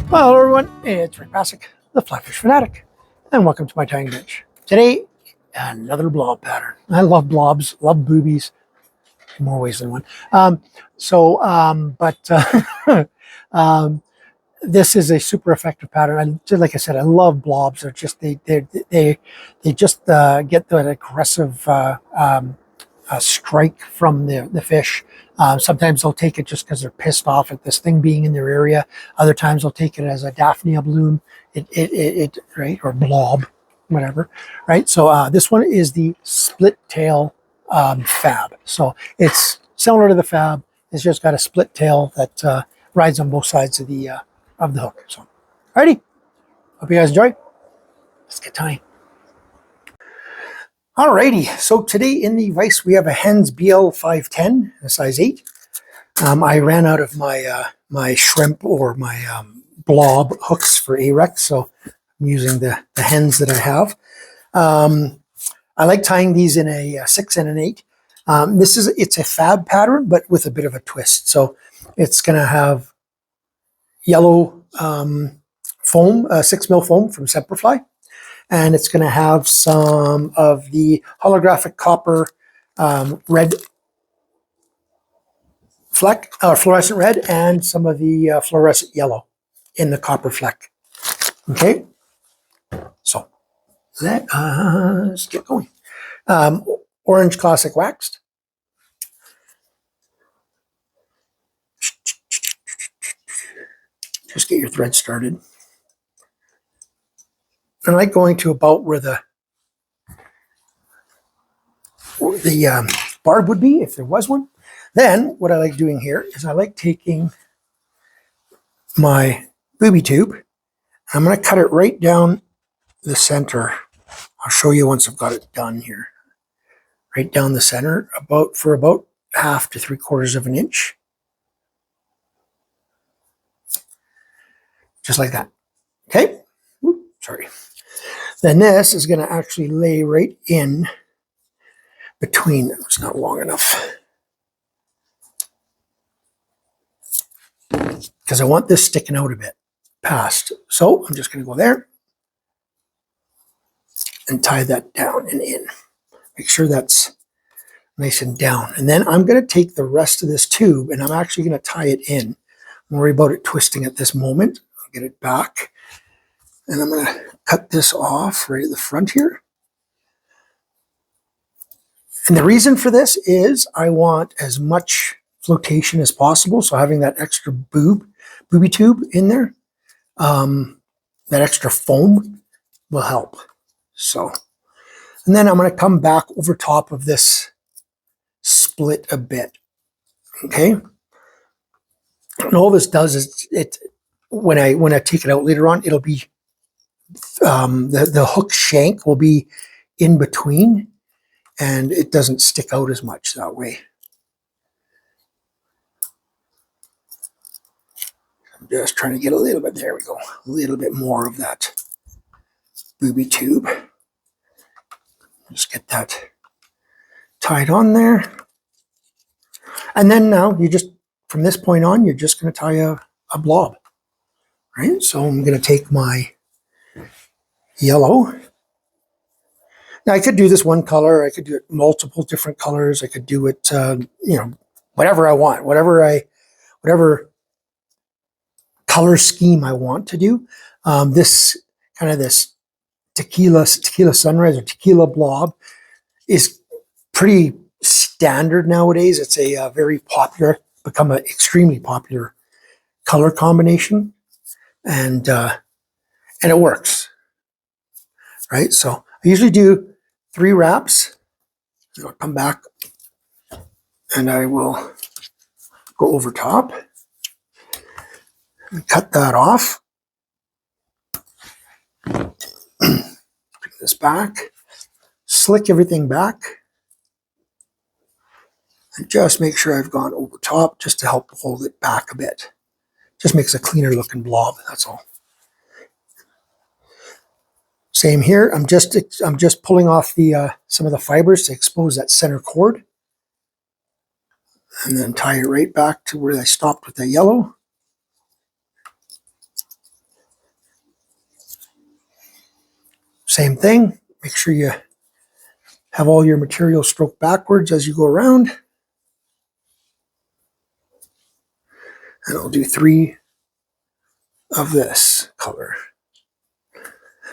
Well, hello everyone, it's Passek, the FlyFish Fanatic, and welcome to my tying bench. Today, another blob pattern. I love blobs, love boobies, in more ways than one. This is a super effective pattern. Like I said, I love blobs. They're just they just get that aggressive strike from the fish. Sometimes they'll take it just because they're pissed off at this thing being in their area. Other times they'll take it as a Daphnia bloom, right, or blob, whatever, right? So this one is the split tail FAB. So it's similar to the FAB. It's just got a split tail that rides on both sides of the hook. So, alrighty, hope you guys enjoy. Let's get tying. Alrighty, so today in the vise we have a Hends BL 510, a size 8. I ran out of my my shrimp or my blob hooks for AREC, so I'm using the Hends that I have. I like tying these in a 6 and an 8. It's a FAB pattern, but with a bit of a twist. So it's going to have yellow foam, 6 mil foam from Semperfli. And it's going to have some of the holographic copper red Fleck, fluorescent red, and some of the fluorescent yellow in the copper Fleck. Okay, so let's get going. Orange Clkassic waxed. Just get your thread started. I like going to about where the barb would be, if there was one. Then what I like doing here is I like taking my booby tube. I'm going to cut it right down the center. I'll show you once I've got it done here. Right down the center, for about 1/2 to 3/4 of an inch. Just like that. Okay? Oops, sorry. Then this is going to actually lay right in between. It's not long enough. Because I want this sticking out a bit past. So I'm just going to go there and tie that down and in. Make sure that's nice and down. And then I'm going to take the rest of this tube and I'm actually going to tie it in. Don't worry about it twisting at this moment. I'll get it back. And I'm going to cut this off right at the front here. And the reason for this is I want as much flotation as possible. So having that extra booby tube in there, that extra foam will help. So, and then I'm going to come back over top of this split a bit. Okay. And all this does is when I take it out later on, it'll be the hook shank will be in between and it doesn't stick out as much that way. I'm just trying to get a little bit, there we go, a little bit more of that booby tube. Just get that tied on there. And then now you just, from this point on, you're just going to tie a blob, right? So I'm going to take my yellow. Now I could do this one color. I could do it multiple different colors. I could do it, whatever I want, whatever color scheme I want to do. This tequila sunrise or tequila blob is pretty standard nowadays. It's a very popular, become an extremely popular color combination, and it works, right? So I usually do 3 wraps. So I'll come back and I will go over top and cut that off. Bring this back, slick everything back, and just make sure I've gone over top just to help hold it back a bit. Just makes a cleaner looking blob, that's all. Same here. I'm just pulling off the some of the fibers to expose that center cord, and then tie it right back to where I stopped with the yellow. Same thing. Make sure you have all your material stroked backwards as you go around. And I'll do 3 of this color.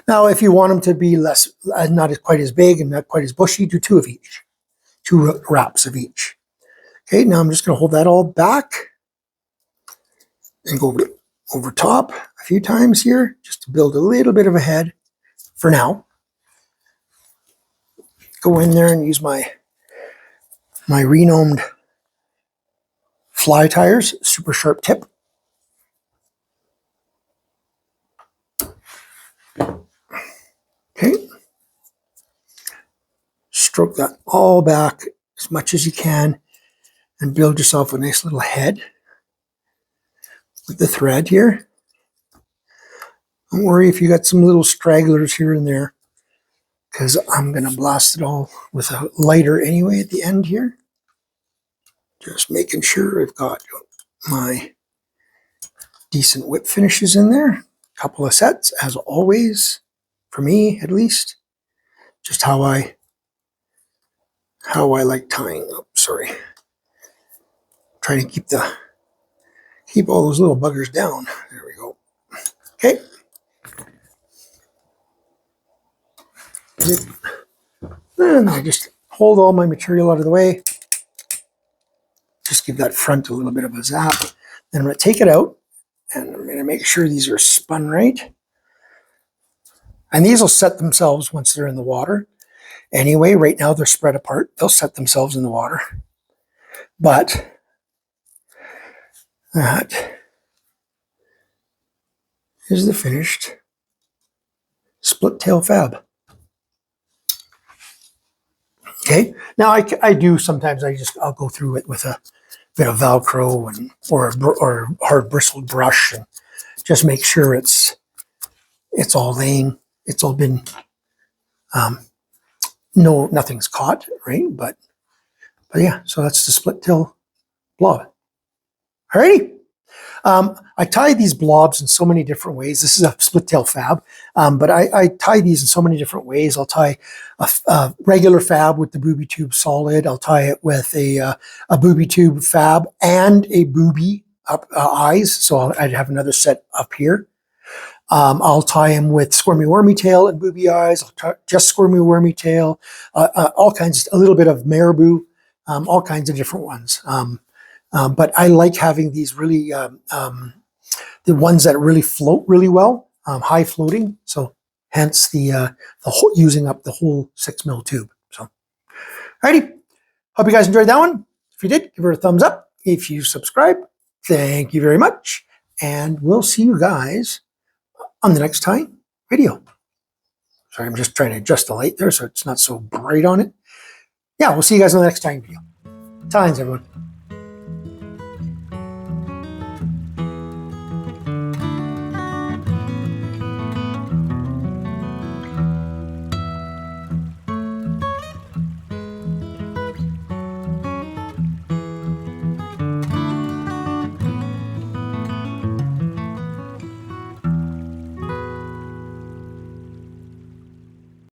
Now, if you want them to be less, not quite as big and not quite as bushy, do 2 of each. 2 wraps of each. Okay, now I'm just going to hold that all back and go over top a few times here, just to build a little bit of a head for now. Go in there and use my Renomed fly tires, super sharp tip. Okay. Stroke that all back as much as you can and build yourself a nice little head with the thread here. Don't worry if you got some little stragglers here and there, because I'm going to blast it all with a lighter anyway at the end here. Just making sure I've got my decent whip finishes in there. A couple of sets, as always, for me at least. Just how I like tying. Oh, sorry. Trying to keep all those little buggers down. There we go. Okay. And I just hold all my material out of the way. Just give that front a little bit of a zap. Then I'm going to take it out and I'm going to make sure these are spun right. And these will set themselves once they're in the water. Anyway, right now they're spread apart. They'll set themselves in the water. But that is the finished split tail fab. Okay, now I do sometimes I'll go through it with a bit of Velcro or hard bristled brush and just make sure it's all laying, it's all been nothing's caught, right? But yeah, so that's the split tail blob. Alrighty. I tie these blobs in so many different ways. This is a split tail fab, but I tie these in so many different ways. I'll tie a regular fab with the Booby tube solid. I'll tie it with a Booby tube fab and a Booby eyes. So I'd have another set up here. I'll tie them with Squirmy Wormy Tail and Booby eyes. I'll tie just Squirmy Wormy Tail, all kinds, a little bit of Marabou, all kinds of different ones. But I like having these really, the ones that really float really well, high floating. So hence the whole, using up the whole 6mm tube. So, alrighty. Hope you guys enjoyed that one. If you did, give it a thumbs up. If you subscribe, thank you very much. And we'll see you guys on the next time video. Sorry, I'm just trying to adjust the light there so it's not so bright on it. Yeah, we'll see you guys on the next time video. Times, everyone.